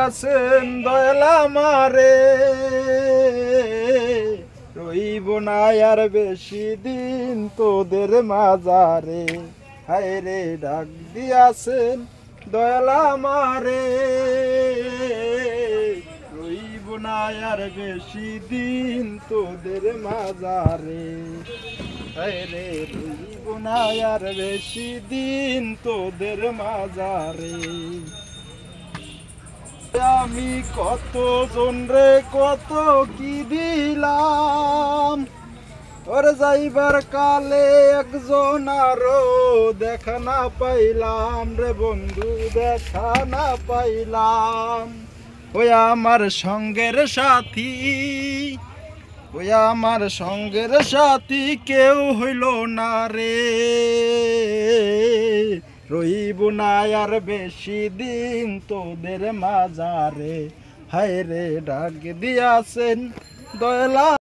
দিয়াছেন দয়াল আমারে, রইব না আর বেশি দিন তোদের মাজারে। হায় রে ডাক দিয়াছেন দয়াল আমারে, রইব না আর বেশি দিন তোদের মাজারে। হায় রে রইব না আর বেশি দিন তোদের মাজারে। আমি কত জন রে কত কি দিলাম, ওর যাইবার কালে একজন আরো দেখা না পাইলাম রে বন্ধু, দেখা না পাইলাম। ওই আমার সঙ্গের সাথী, ওই আমার সঙ্গের সাথী কেউ হইল না রে, রইব না আর বেশি দিন তোদের মাজারে। হায় রে ডাক দিয়াছেন দয়াল